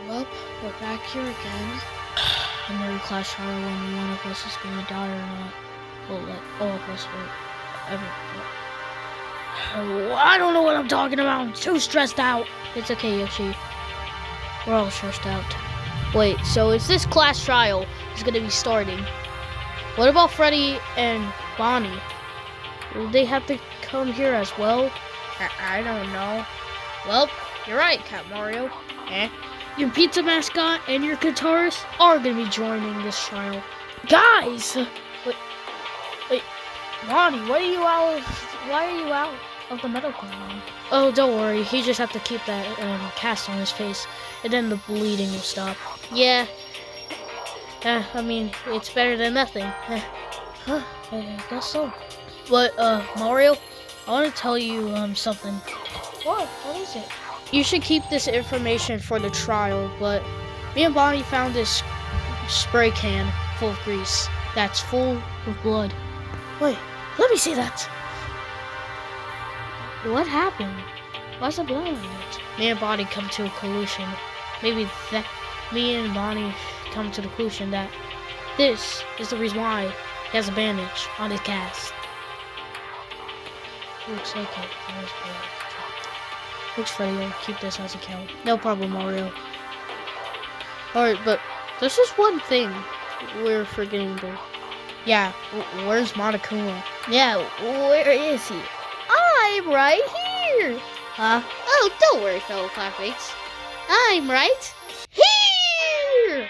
Well, we're back here again. Another class trial when one of us is gonna die or not. Well, like all of us or ever. I don't know what I'm talking about. I'm too stressed out. It's okay, Yoshi. We're all stressed out. Wait, so is this class trial is gonna be starting? What about Freddy and Bonnie? Will they have to come here as well? I don't know. Well, you're right, Cat Mario. Your pizza mascot and your guitarist are gonna be joining this trial. Guys! Wait, Bonnie, why are you out of the medical room? Oh, don't worry. He just have to keep that cast on his face, and then the bleeding will stop. Yeah. I mean, it's better than nothing. I guess so. But, Mario, I want to tell you, something. What? What is it? You should keep this information for the trial, but me and Bonnie found this spray can full of grease that's full of blood. Wait, let me see that. What happened? Why's the blood on it? Me and Bonnie come to a conclusion. Me and Bonnie come to the conclusion that this is the reason why he has a bandage on his cast. Looks like it. Looks funny, I'll keep this as a count. No problem, Mario. Alright, but there's just one thing we're forgetting though. Yeah, where's Monokuma? Yeah, where is he? I'm right here! Huh? Oh, don't worry, fellow classmates. I'm right here!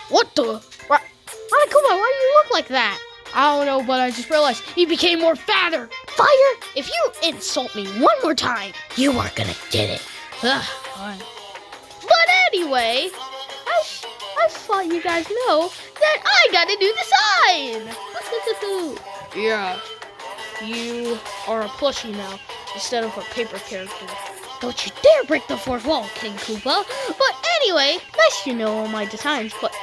What the? Monokuma, why do you look like that? I don't know, but I just realized he became more fatter. Fire! If you insult me one more time, you are gonna get it. Fine. But anyway, I thought you guys know that I got a new design. Yeah, you are a plushie now instead of a paper character. Don't you dare break the fourth wall, King Koopa. But anyway, nice to know all my designs, but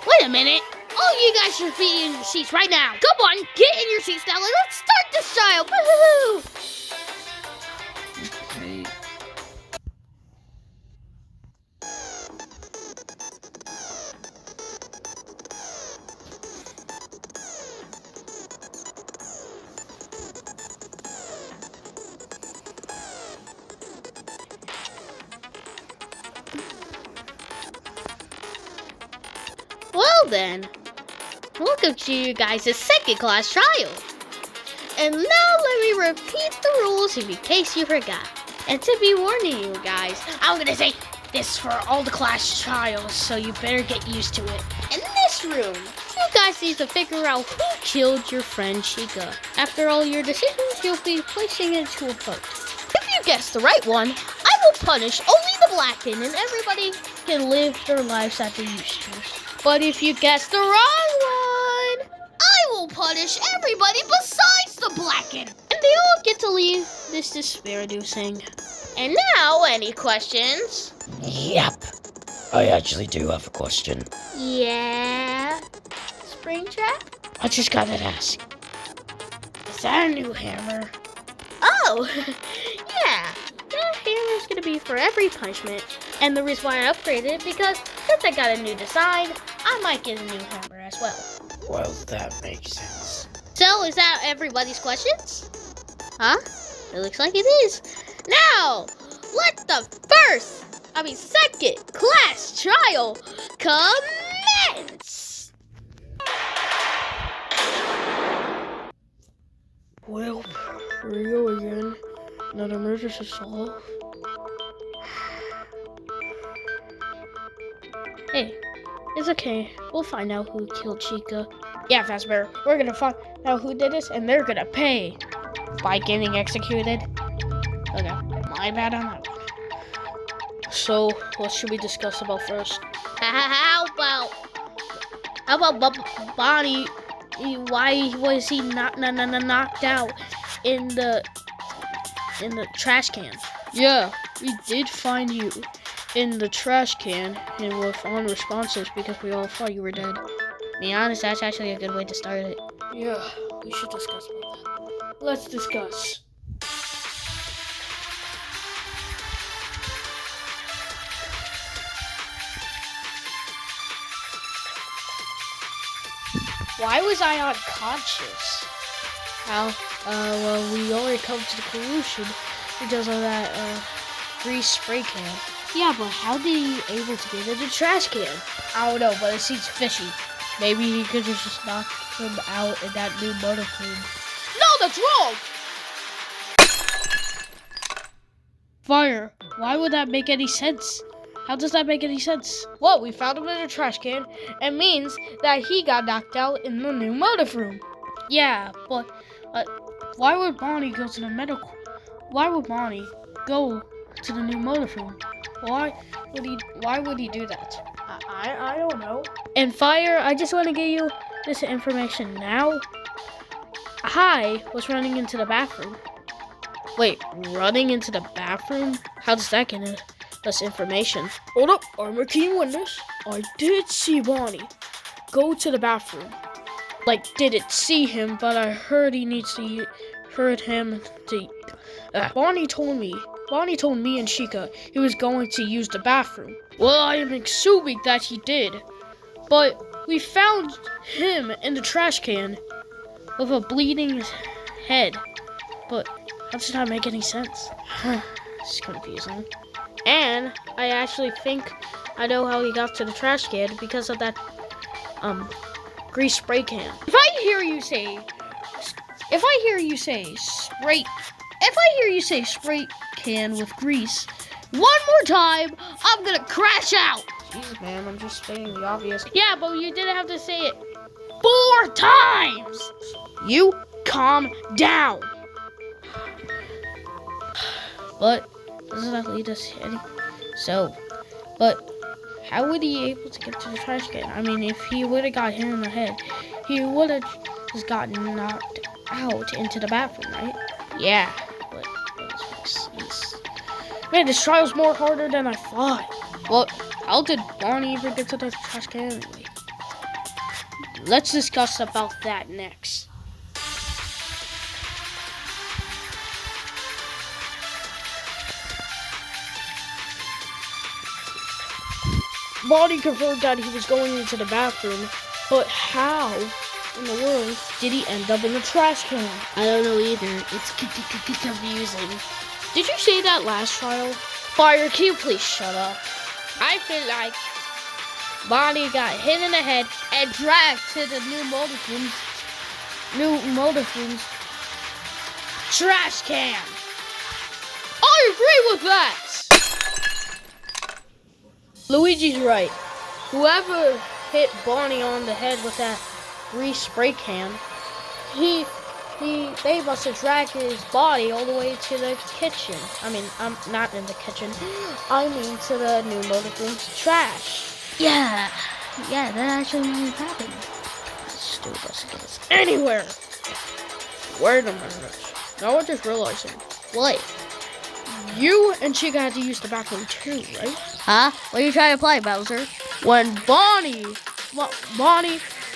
wait a minute. All you guys should be in your seats right now. Come on, get in your seats now and let's start this trial. Woo-hoo-hoo. Okay. Well then, welcome to you guys' second class trial. And now let me repeat the rules in case you forgot. And to be warning you guys, I'm gonna say this for all the class trials, so you better get used to it. In this room, you guys need to figure out who killed your friend Chica. After all your decisions, you'll be placing it to a vote. If you guess the right one, I will punish only the Blackened and everybody can live their lives that they used to. But if you guess the wrong one, I will punish everybody besides the Blackened. And they all get to leave this despair-inducing. And now, any questions? Yep. I actually do have a question. Yeah? Springtrap? I just gotta ask. Is that a new hammer? Oh, yeah. That hammer's gonna be for every punishment. And the reason why I upgraded it because since I got a new design, I might get a new hammer as well. Well, that makes sense. So, is that everybody's questions? Huh? It looks like it is. Now, let the second class trial commence! Well, here we go again. Another murder to solve. Hey, it's okay. We'll find out who killed Chica. Yeah, Fazbear, we're gonna find out who did this, and they're gonna pay by getting executed. Okay, my bad on that one. So, what should we discuss about first? How about Bonnie? Why was he not knocked out in the trash can? Yeah, we did find you in the trash can and were unresponsive because we all thought you were dead. To be honest, that's actually a good way to start it. Yeah, we should discuss about that. Let's discuss. Why was I unconscious? How? Well, we only come to the conclusion because of that, grease spray can. Yeah, but how did he able to get in the trash can? I don't know, but it seems fishy. Maybe he could just knock him out in that new motor plume. No, that's wrong! Fire. Why would that make any sense? How does that make any sense? Well, we found him in a trash can. It means that he got knocked out in the new motive room. Yeah, but why would Bonnie go to the medical? Why would Bonnie go to the new motive room? Why would he do that? I don't know. And Fire, I just want to give you this information now. I was running into the bathroom. Wait, running into the bathroom? How does that get us information? Hold up, I'm a keen witness. I did see Bonnie go to the bathroom. Like, didn't see him, but I heard him to. Bonnie told me and Chica he was going to use the bathroom. Well, I am assuming that he did, but we found him in the trash can with a bleeding head. But how does that make any sense? It's confusing. And I actually think I know how he got to the trash can because of that grease spray can. If I hear you spray can with grease one more time, I'm gonna crash out. Jeez, man, I'm just stating the obvious. Yeah, but you didn't have to say it 4 times. You calm down. But doesn't that lead us any? So, but how would he be able to get to the trash can? I mean, if he would have got hit in the head, he would have just gotten knocked out into the bathroom, right? Yeah, but that makes sense. Man, this trial's more harder than I thought. Well, how did Bonnie even get to the trash can anyway? Let's discuss about that next. Bonnie confirmed that he was going into the bathroom, but how in the world did he end up in the trash can? I don't know either. It's confusing. Did you say that last trial? Fire, can you please shut up? I feel like Bonnie got hit in the head and dragged to the new motive room's trash can. I agree with that. Luigi's right. Whoever hit Bonnie on the head with that grease spray can, they must have dragged his body all the way to the kitchen. I mean, I'm not in the kitchen. I mean to the new motive room's trash. Yeah, that actually might have happened. Stupid doesn't get us anywhere. Wait a minute. Now I'm just realizing. What? You and Chica had to use the bathroom too, right? Huh? What are you trying to play, Bowser? When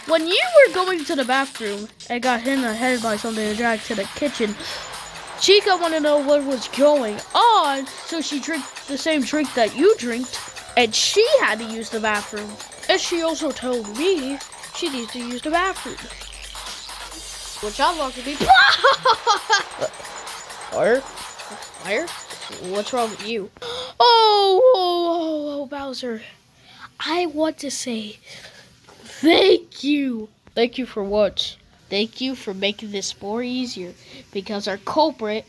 when you were going to the bathroom and got hit in the head by something and dragged to the kitchen, Chica wanted to know what was going on, so she drank the same drink that you drank, and she had to use the bathroom. And she also told me she needs to use the bathroom. Which I'm not gonna be. Fire? What's wrong with you? Oh, Bowser. I want to say thank you. Thank you for what? Thank you for making this more easier, because our culprit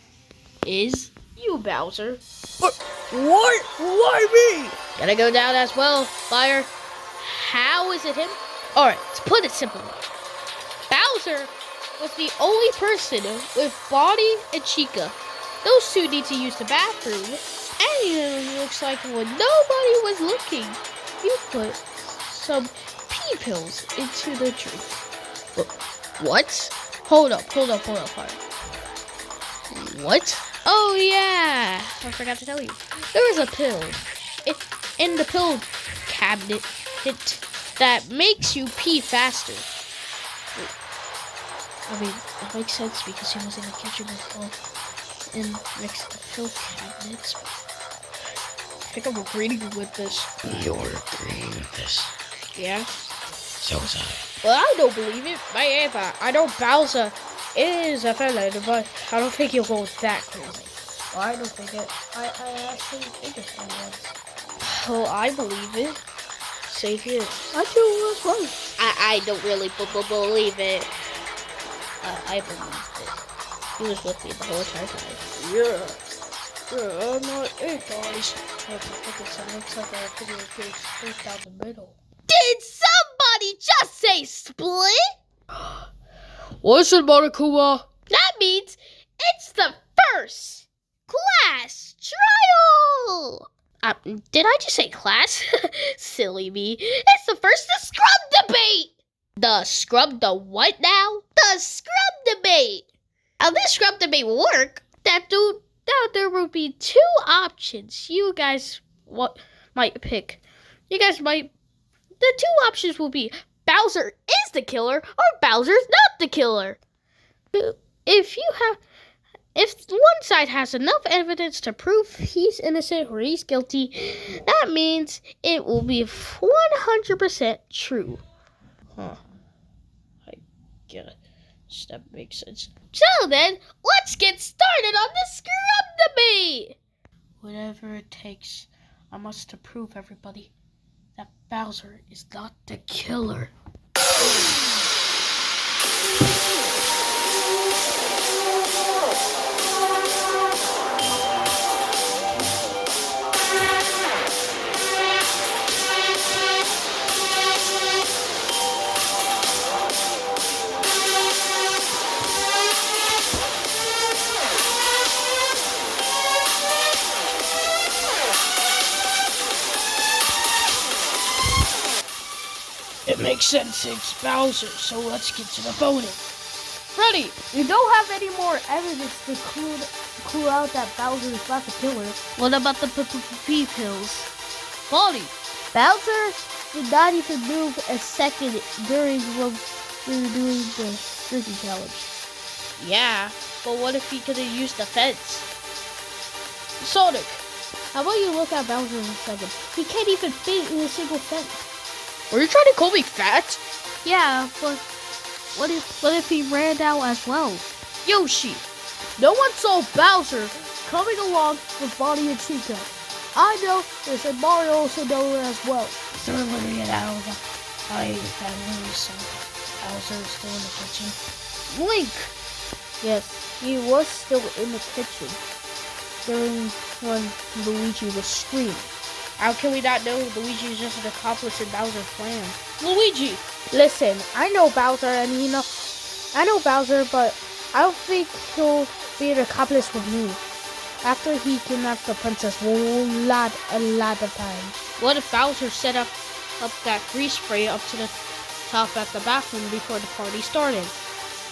is you, Bowser. What? Why me? Gotta go down as well, Fire. How is it him? Alright, to put it simply, Bowser was the only person with Bonnie and Chica. Those two need to use the bathroom, and it looks like when nobody was looking, you put some pee pills into the drink. What? Hold up, Fire. What? Oh yeah, I forgot to tell you. There was a pill in the pill cabinet that makes you pee faster. I mean, it makes sense because he was in the kitchen as well. And next to the pill cabinets. I think I'm agreeing with this. You're agreeing with this. Yeah? So was I. Well, I don't believe it. I know Bowser is a villain, but I don't think he'll go that crazy. Well, I don't think it. I actually think it's one once. Oh, I believe it. Same here. I do as well. I don't really believe it. I believe it. He was with me the whole entire time. Yeah, I'm not it, guys. It looks like a pretty big split down the middle. Did somebody just say split? Listen, Monokuma. That means it's the first class trial. Did I just say class? Silly me. It's the first scrub debate. The what now? The scrub debate. How this scrub debate will work? There will be two options. You guys might pick. The two options will be Bowser is the killer or Bowser's not the killer. If one side has enough evidence to prove he's innocent or he's guilty, that means it will be 100% true. Huh. I guess that makes sense. So then, let's get started on the scrub debate. Whatever it takes, I must to prove everybody that Bowser is not the killer. It makes sense, it's Bowser, so let's get to the voting. Freddy, we don't have any more evidence to clue out that Bowser is not the killer. What about the pee pills? Bonnie, Bowser did not even move a second during when we were doing the drinking challenge. Yeah, but what if he could have used the fence? Sonic, How about you look at Bowser in a second? He can't even fit in a single fence. were you trying to call me fat? Yeah, but what if he ran out as well? Yoshi, no one saw Bowser coming along with Bonnie and Chica. I know this, and Mario also knows it as well. They're literally it out of that news, so Bowser is still in the kitchen. Link! Yes, he was still in the kitchen during when Luigi was screaming. How can we not know Luigi is just an accomplice in Bowser's plan? Luigi! Listen, I know Bowser, and I know Bowser, but I don't think he'll be an accomplice with me. After he kidnapped the princess a lot of times. What if Bowser set up that grease spray up to the top at the bathroom before the party started?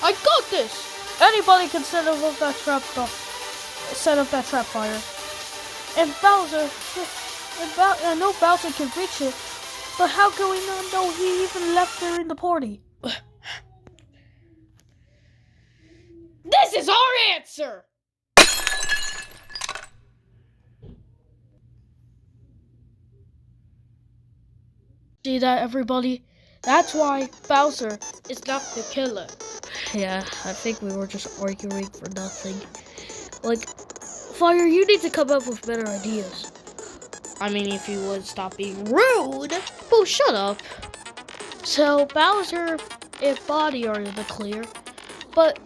I got this! Anybody can set up that trap fire. And Bowser, I know Bowser can reach it, but how can we not know he even left during the party? This is our answer! See that, everybody? That's why Bowser is not the killer. Yeah, I think we were just arguing for nothing. Like, Fire, you need to come up with better ideas. I mean, if you would stop being rude. Oh, shut up. So, Bowser and Bonnie are in the clear, but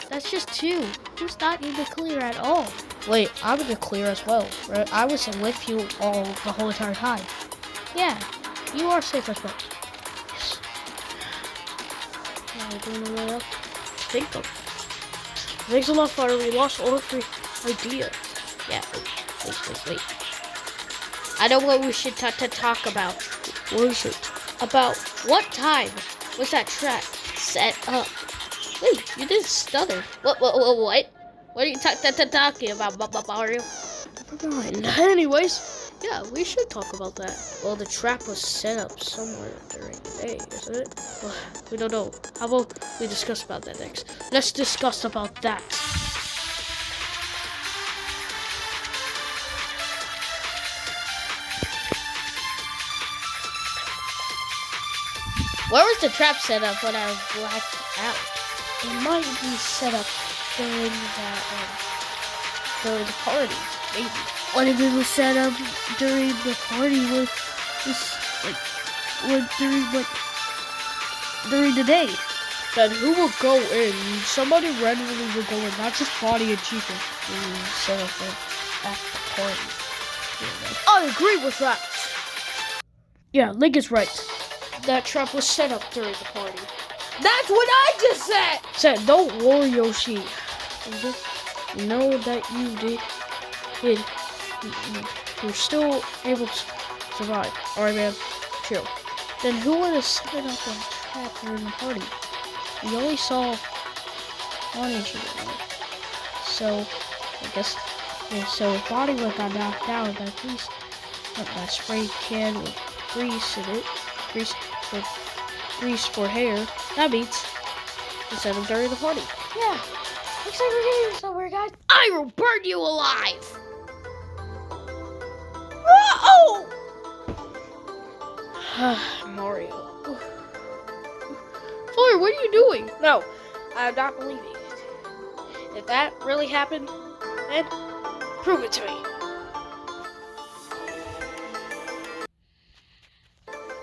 that's just two. Who's not in the clear at all? Wait, I'm in the clear as well. Right? I was with you the whole entire time. Yeah, you are safe as well. Think of. Thanks a lot, Fire. We lost all three ideas. Yeah. Wait. I know what we should talk about. What is it? About what time was that trap set up? Wait, you didn't stutter. What? What are you talking about, Mario? Never mind. Anyways, Yeah, we should talk about that. Well, the trap was set up somewhere during the day, isn't it? Well, we don't know. How about we discuss about that next? Let's discuss about that. Where was the trap set up when I blacked out? It might be set up during the party, maybe. What if it was set up during the party during the day? Then who will go in? Somebody randomly will go in, not just Bonnie and Chica. Set up at the party. I agree with that. Yeah, Link is right. That trap was set up during the party. That's what I just said! Said, don't worry, Yoshi. You know that you did. You're still able to survive. Alright, man. Chill. Then who would have set up a trap during the party? We only saw one issue. So, I guess... Yeah, so if Bonnie would have got knocked down, then at least that spray can with grease in it. Grease for hair. That means it's set up during the party. Yeah. Looks like we're getting somewhere, guys. I will burn you alive! Mario. Floyd, what are you doing? No, I'm not believing it. If that really happened, then prove it to me.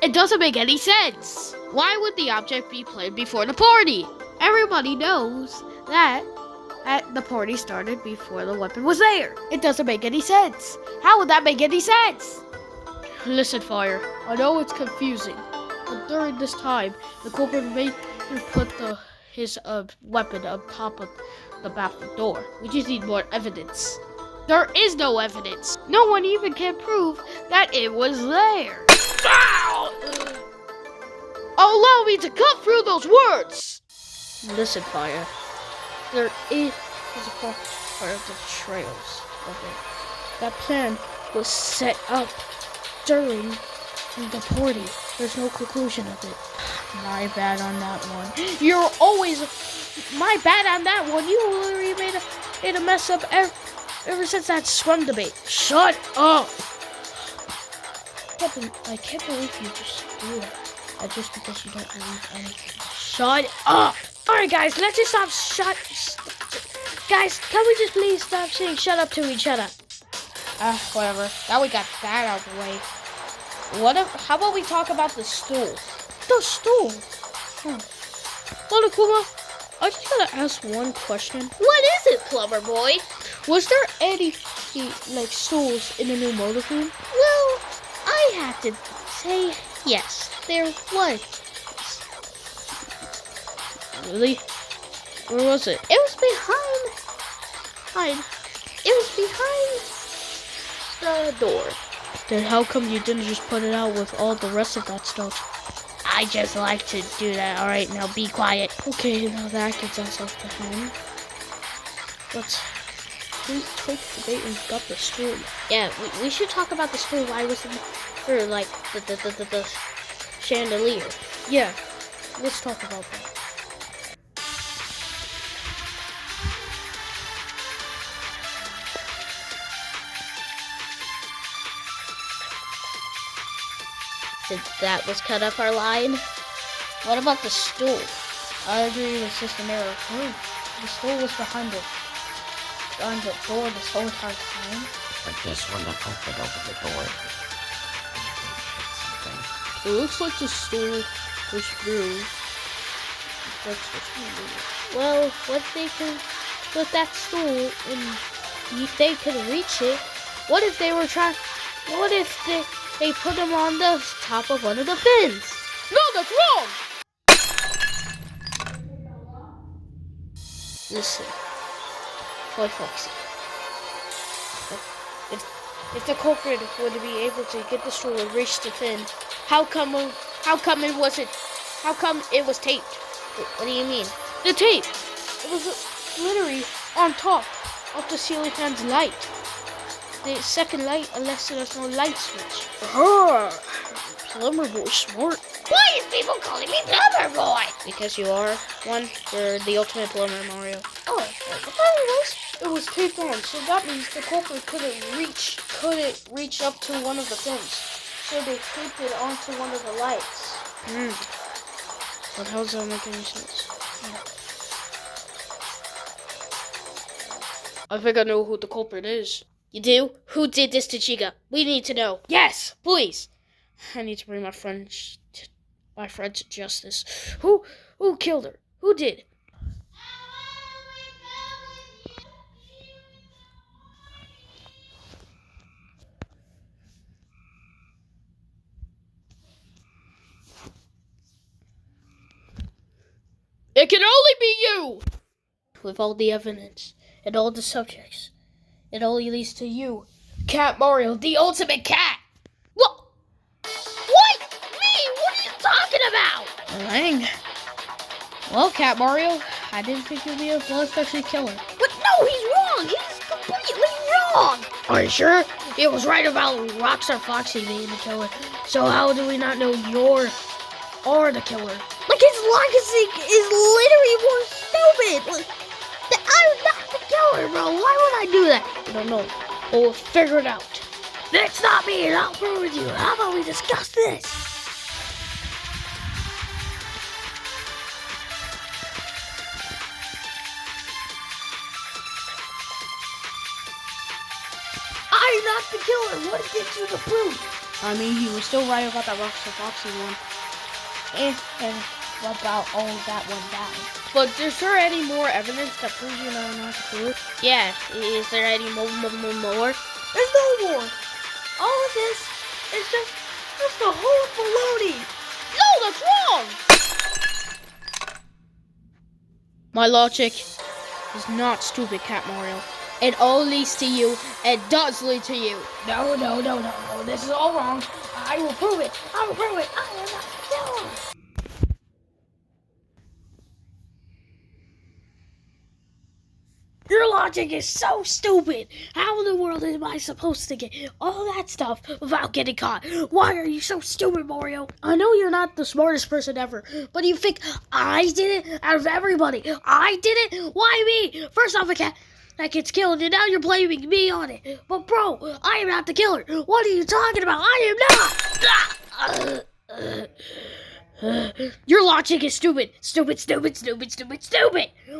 It doesn't make any sense. Why would the object be played before the party? Everybody knows that the party started before the weapon was there. It doesn't make any sense. How would that make any sense? Listen, Fire, I know it's confusing, but during this time, the culprit made him put his weapon on top of the bathroom door. We just need more evidence. There is no evidence. No one even can prove that it was there. Allow me to cut through those words. Listen, Fire, there is a part of the trails of it. That plan was set up during the party. There's no conclusion of it. My bad on that one. You're always my bad on that one. You literally made a mess up ever since that swim debate. Shut up! I can't believe you just do that. Just because you don't believe anything. Shut up! Alright, guys, let's just stop. Guys, can we just please stop saying shut up to each other? Whatever. Now we got that out of the way. How about we talk about the stool? The stool? Well, Akuma, I just gotta ask one question. What is it, Plumber Boy? Was there any, stools in the new motor room? Well, I have to say yes, there was. Really? Where was it? It was behind the door. Then how come you didn't just put it out with all the rest of that stuff? I just like to do that. Alright, now be quiet. Okay, now that gets us off the hand. Let's take the bait and got the stool. Yeah, we should talk about the stool. Why was it for like the chandelier? Yeah, let's talk about that. Since that was cut up our line. What about the stool? I agree with System Error. The stool was behind the door this whole entire time. But this one that opened over the door. It looks like the stool was through. Well, what they could with that stool and they could reach it. What if they were trying? What if they put them on the top of one of the fins? No, that's wrong! Listen, Toy Foxy. If the culprit would be able to get the stool and reach the fin, how come it was taped? What do you mean? The tape! It was literally on top of the ceiling fan's light. The second light, unless there's no light switch. Plumber Boy smart. Why is people calling me Plumber Boy? Because you are one. You're the ultimate plumber, Mario. Oh, It was taped on, so that means the culprit couldn't reach up to one of the fins. So they taped it onto one of the lights. But how does that make any sense? I think I know who the culprit is. You do? Who did this to Chica? We need to know. Yes, please. I need to bring my friend to justice. Who killed her? Who did? It can only be you! With all the evidence and all the subjects, it only leads to you, Cat Mario, the ultimate cat! What? What? Me? What are you talking about? Dang. Well, Cat Mario, I didn't think you'd be a bloodthirsty killer. But no, he's wrong! He's completely wrong! Are you sure? It was right about Rockstar Foxy being the killer. So how do we not know you're the killer? Like, his logic is literally more stupid! Like, I'm not the killer, bro! Why would I do that? I don't know. But we'll figure it out. It's not me, and I'll prove it to you. How about we discuss this? I'm not the killer. What gives you the proof? I mean, he was still right about that Rockstar Foxy one. And about all that one down. But is there any more evidence that proves you know not to do it? Yeah. Is there any more? There's no more. All of this is just a whole baloney. No, that's wrong. My logic is not stupid, Cat Mario. It all leads to you. It does lead to you. No. This is all wrong. I will prove it. I will prove it. I am not the killer. Your logic is so stupid. How in the world am I supposed to get all that stuff without getting caught? Why are you so stupid, Mario? I know you're not the smartest person ever, but you think I did it out of everybody? I did it? Why me? First off, a cat that gets killed, and now you're blaming me on it. But bro, I am not the killer. What are you talking about? I am not. Your logic is stupid. Stupid.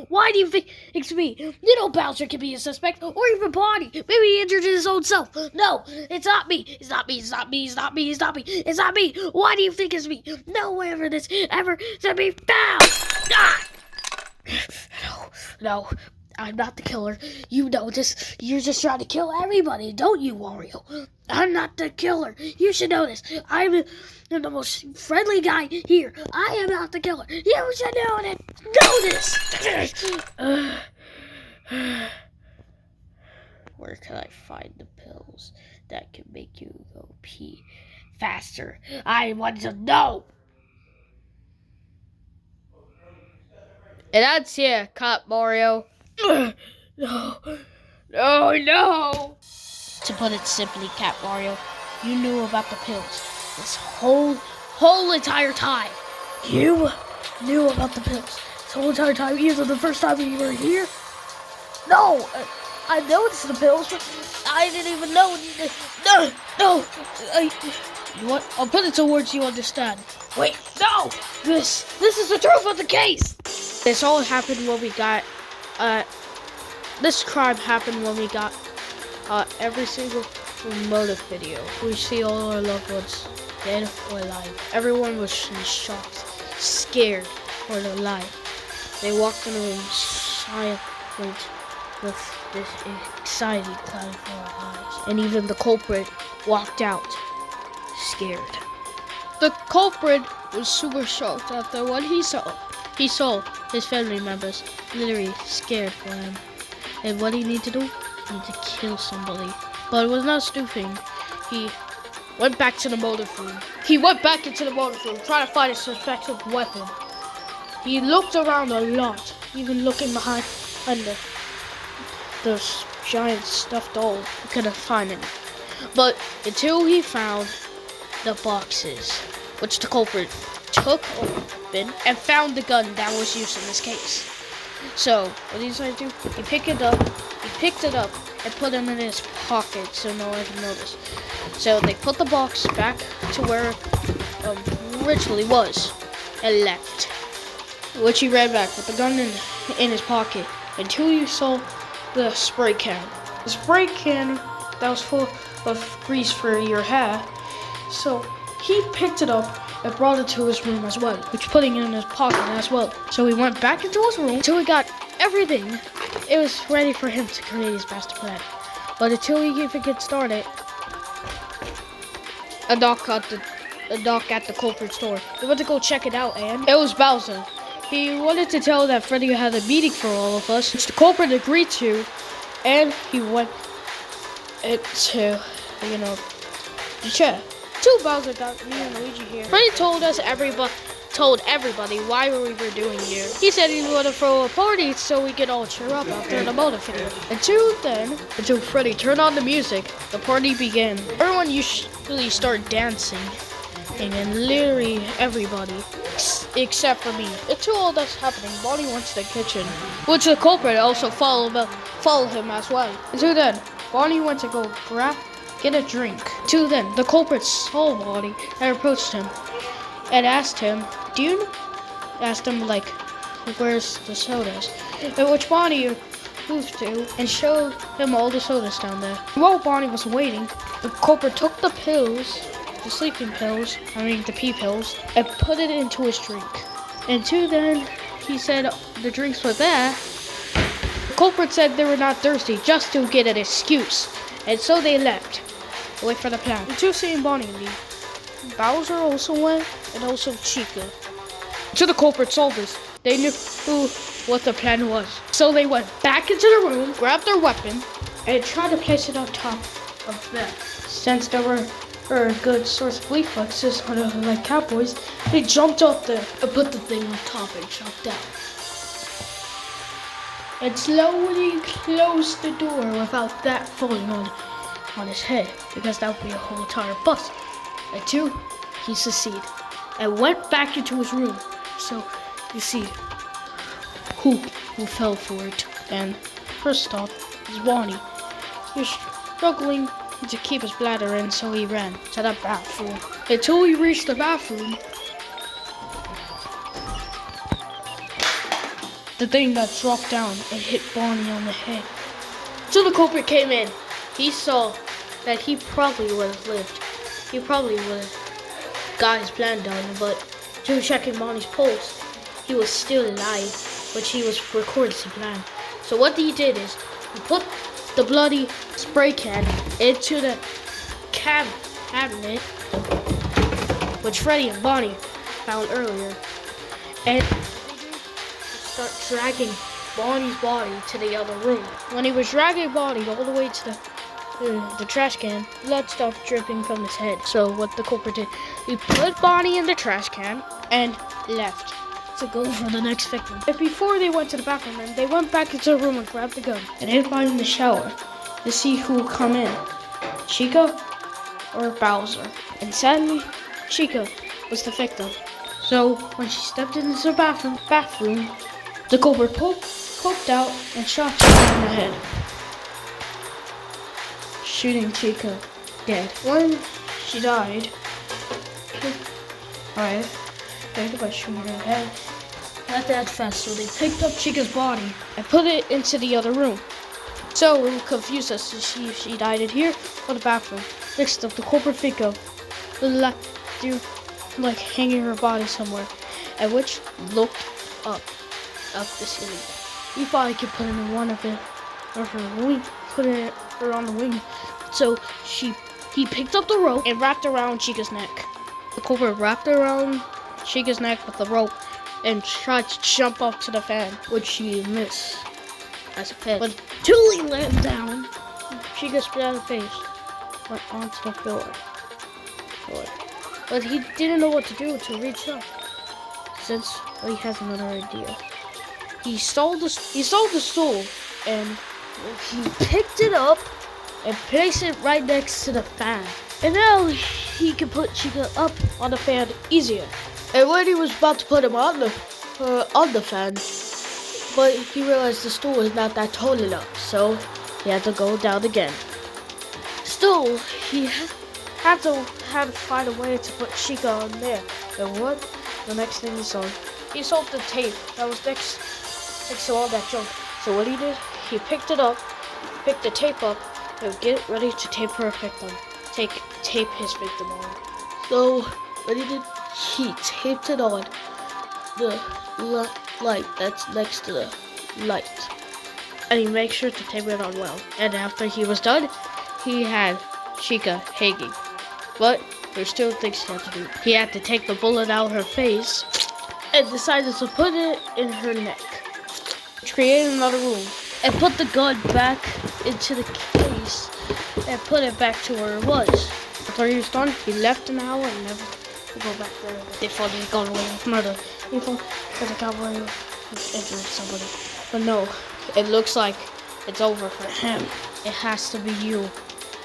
Why do you think it's me? You know Bowser can be a suspect, or even Bonnie. Maybe he injured his own self. No, it's not me. It's not me. Why do you think it's me? No evidence ever to be found. No. I'm not the killer. You know this. You're just trying to kill everybody, don't you, Wario? I'm not the killer. You should know this. I'm the most friendly guy here. I am not the killer. You should know it. Know this. Where can I find the pills that can make you go pee faster? I want to know. And that's here, Cat Mario. No. To put it simply, Cat Mario, you knew about the pills this whole entire time. You knew about the pills this whole entire time, even the first time you were here? No, I noticed the pills, but I didn't even know. No. You know what? I'll put it to words you understand. Wait, no! This is the truth of the case! This all happened when we got, this crime happened when we got, every single motive video. We see all our loved ones dead or alive. Everyone was in shock, scared for their life. They walked in the room silent with this anxiety clouding for our eyes. And even the culprit walked out scared. The culprit was super shocked after what he saw. He saw his family members literally scared for him. And what he needed to do? He needed to kill somebody. But it was not stupid. He went back to the motive room. He went back into the motive room trying to find a suspected weapon. He looked around a lot, even looking behind the giant stuffed doll. He couldn't find it. But until he found the boxes, which the culprit took open and found the gun that was used in this case. So what he decided to do, he picked it up and put it in his pocket so no one could notice. So they put the box back to where it originally was and left. which he ran back with the gun in his pocket until he saw the spray can. The spray can that was full of grease for your hair. So he picked it up and brought it to his room as well, which putting it in his pocket as well. So he went back into his room until he got everything. It was ready for him to create his master plan. But until he even get started, a knock at the culprit's door. He went to go check it out, and it was Bowser. He wanted to tell that Freddy had a meeting for all of us, which the culprit agreed to, and he went into, the chair. Two Bowser got me and Luigi here. Freddy told everybody why we were doing here. He said he wanted to throw a party so we could all cheer up after the motor video. Until Freddy turned on the music, the party began. Everyone usually started dancing, and literally everybody, except for me. Until all that's happening, Bonnie went to the kitchen, which the culprit also followed him as well. Until then, Bonnie went to go get a drink. Until then, the culprit saw Bonnie and approached him and asked him, where's the sodas? In which Bonnie moved to and showed him all the sodas down there. While Bonnie was waiting, the culprit took the pills, the sleeping pills, the pee pills, and put it into his drink. Until then, he said the drinks were there. The culprit said they were not thirsty, just to get an excuse. And so they left, away from the plan. Until seeing Bonnie leave, Bowser also went, and also Chica. Until the culprit saw this, they knew what the plan was. So they went back into the room, grabbed their weapon, and tried to place it on top of them. Since there were a good source of reflexes, like cowboys, they jumped up there and put the thing on top and jumped down. And slowly closed the door without that falling on his head, because that would be a whole entire bust. Until he succeeded and went back into his room. So you see who fell for it. And first off is Bonnie. He was struggling to keep his bladder in, so he ran to the bathroom. Until he reached the bathroom, the thing got dropped down and hit Bonnie on the head. So the culprit came in. He saw that he probably would have lived. He probably would have got his plan done, but to checking Bonnie's pulse, he was still alive, which he was recorded to plan. So what he did is, he put the bloody spray can into the cabinet, which Freddy and Bonnie found earlier, and start dragging Bonnie's body to the other room. When he was dragging Bonnie all the way to the trash can, blood stopped dripping from his head. So what the culprit did, he put Bonnie in the trash can and left to go for the next victim. But before they went to the bathroom, they went back into the room and grabbed the gun and hid behind in the shower to see who would come in, Chica or Bowser. And sadly, Chica was the victim. So when she stepped into the bathroom, the culprit poked out and shot Chica in the head, shooting Chica dead. When she died, think about shooting her head. Not that fast, so they picked up Chica's body and put it into the other room. So it would confuse us to see if she died in here or the bathroom. Next up, the culprit think of hanging her body somewhere, and which looked up the ceiling. He thought he could put it in one of her wing, put her on the wing. So he picked up the rope and wrapped around Chica's neck. The culprit wrapped around Chica's neck with the rope and tried to jump up to the fan, which she missed as a pet. But until he landed down, Chica spit out her face, went onto the floor. But he didn't know what to do to reach up. Since he has another idea. He stole the stool and he picked it up and placed it right next to the fan. And now he can put Chica up on the fan easier. And when he was about to put him on the fan, but he realized the stool was not that tall enough, so he had to go down again. Still, he had to find a way to put Chica on there. And what? The next thing he saw, he saw the tape that was next to all that junk. So what he did, he picked it up, picked the tape up, and get ready to tape her victim. Tape his victim on. So what he did, he taped it on the light that's next to the light. And he made sure to tape it on well. And after he was done, he had Chica hanging. But there's still things he had to do. He had to take the bullet out of her face and decided to put it in her neck. Create another room and put the gun back into the case and put it back to where it was. After he was done, he left an hour and never to go back there. They thought he got away with murder. He thought that he got away with injuring somebody. But no, it looks like it's over for him. It has to be you.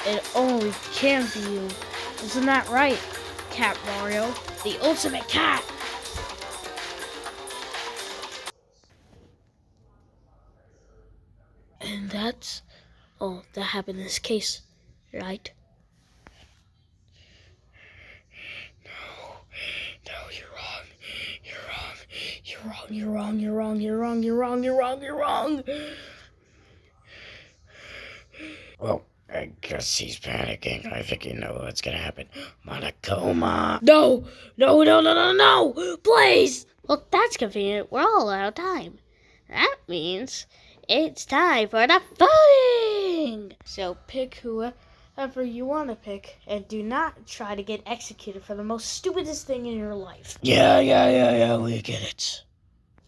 It only can be you. Isn't that right, Cat Mario? The ultimate cat! And that's all that happened in this case, right? No, you're wrong. You're wrong. Well, I guess he's panicking. I think you know what's gonna happen. Monokuma. No! Please! Well, that's convenient. We're all out of time. That means it's time for the voting! So pick whoever you want to pick, and do not try to get executed for the most stupidest thing in your life. Yeah, we get it.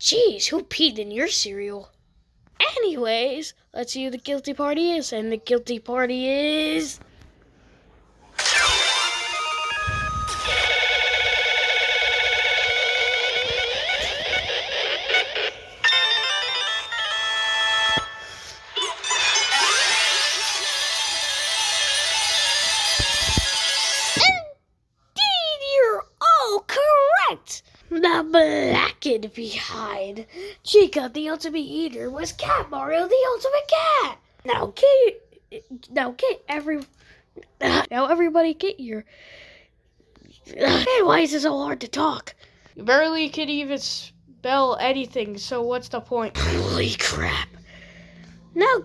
Jeez, who peed in your cereal? Anyways, let's see who the guilty party is, and the guilty party is... The blackened behind Chica, the ultimate eater, was Cat Mario, the ultimate cat. Now everybody get your. Man, why is it so hard to talk? You barely can even spell anything. So what's the point? Holy crap! Now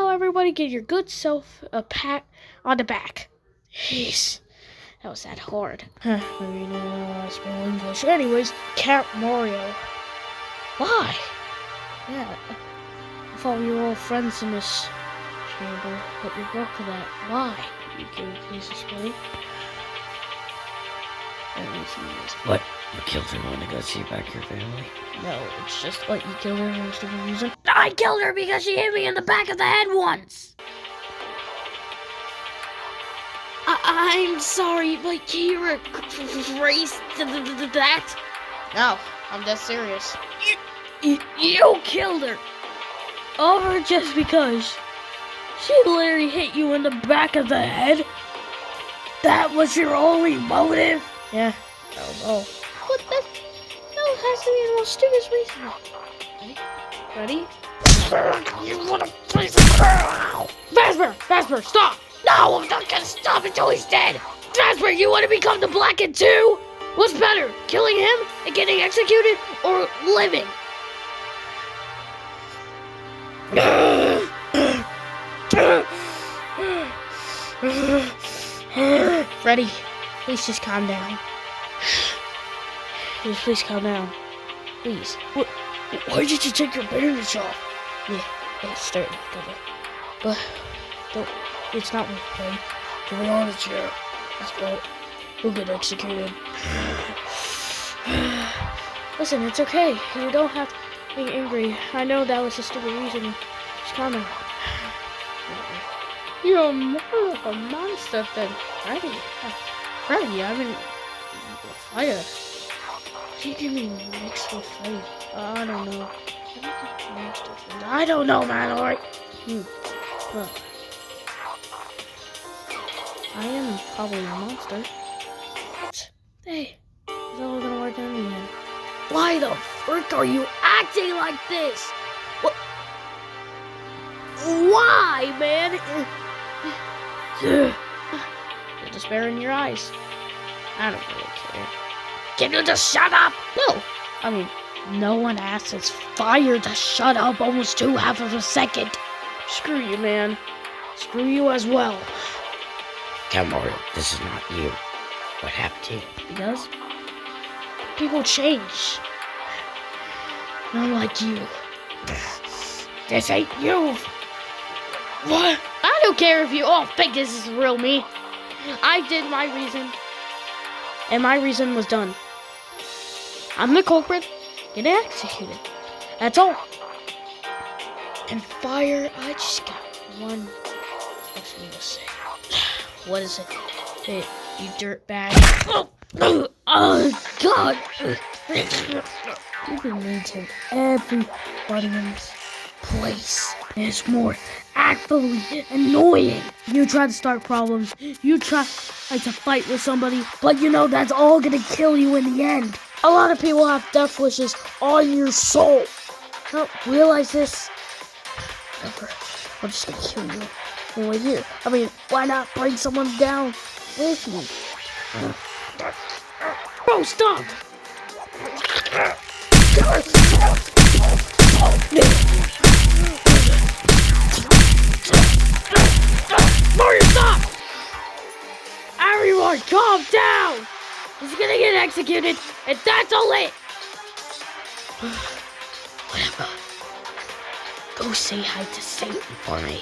everybody get your good self a pat on the back. Jeez. That was that hard. Maybe not spell English. Anyways, Cat Mario. Why? Yeah, I thought we were all friends in this chamber, but you broke that. Why? Can you please explain? What? You killed everyone to go see back your family? No, it's just like you killed her for a stupid reason. I killed her because she hit me in the back of the head once! I'm sorry, but can you erase that? No, I'm dead serious. You killed her! Over just because she literally hit you in the back of the head? That was your only motive? Yeah, that was all. What the? That has to be the most stupidest reason. Ready? You wanna face Fazbear, stop! No, I'm not gonna stop until he's dead! Fazbear, you want to become the Blackened too? What's better, killing him and getting executed, or living? Freddy, please just calm down. Please calm down. Please. Why did you take your bandage off? Yeah, it's starting to cover. But don't. It's not my fault. Get me on the chair. That's right. We'll get executed. Listen, it's okay. You don't have to be angry. I know that was a stupid reason. Just calm down. You're more of a monster than Freddy. Freddy, I mean, fire. You give me mixed with Freddy. I don't know. I don't know, man. All right. Look. I am probably a monster. What? Hey, it's all gonna work out in the end. Why the frick are you acting like this? What? Why, man? There's despair in your eyes. I don't really care. Can you just shut up? No, I mean, no one asked his fire to shut up almost half of a second. Screw you, man. Screw you as well. Cat Mario, this is not you. What happened to you? Because people change. Not like you. This ain't you. What? I don't care if you all think this is real me. I did my reason. And my reason was done. I'm the culprit. Get executed. That's all. And fire, I just got one thing to say. What is it? Hey, you dirtbag. Oh, God. You've been mean to everybody in this place. It's more actively annoying. You try to start problems. You try to fight with somebody, but you know that's all gonna kill you in the end. A lot of people have death wishes on your soul. Don't realize this? Never. I'm just gonna kill you. Anyway, here. I mean, why not bring someone down with me? Bro, stop! Mario, stop! Everyone, calm down! He's gonna get executed, and that's all it! Whatever. Go say hi to Satan for me.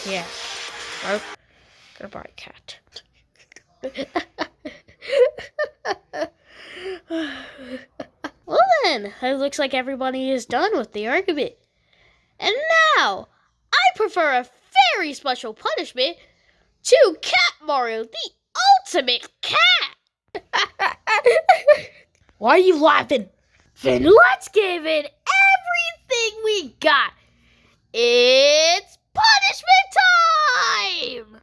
Yeah. Well, goodbye, cat. Well then, it looks like everybody is done with the argument. And now, I prefer a very special punishment to Cat Mario, the ultimate cat. Why are you laughing? Then let's give it everything we got. It's punishment time!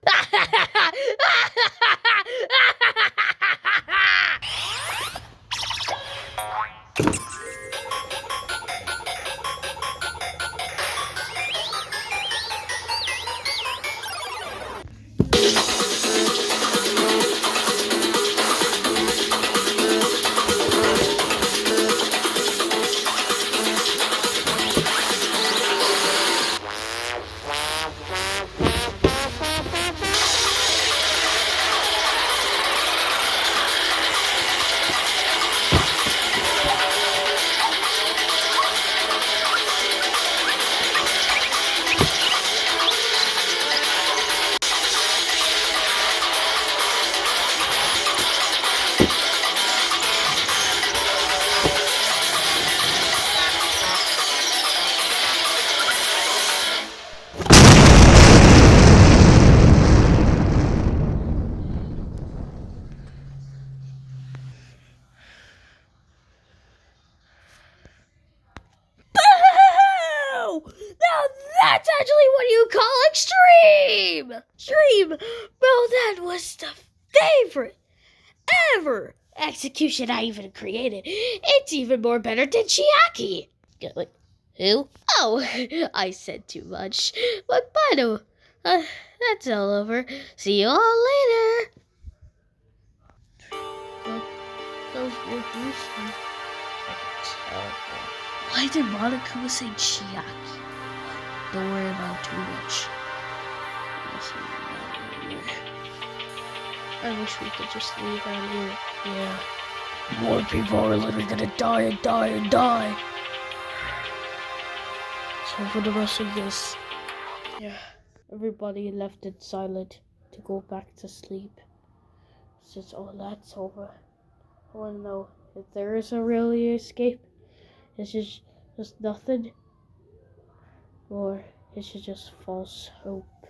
Now that's actually what you call extreme! Extreme! Bro, that was the favorite ever execution I even created. It's even more better than Chiaki. Wait, who? Oh, I said too much. But by the way, that's all over. See you all later. Those were gruesome. Why did Monaco say Chiaki? Don't worry about too much. I wish we could just leave out here. Yeah. More people are literally gonna die and die and die. So for the rest of this, Yeah. Everybody left it silent to go back to sleep. Since all that's over, I want to know if there is a really escape. Is it just nothing? Or is it just false hope?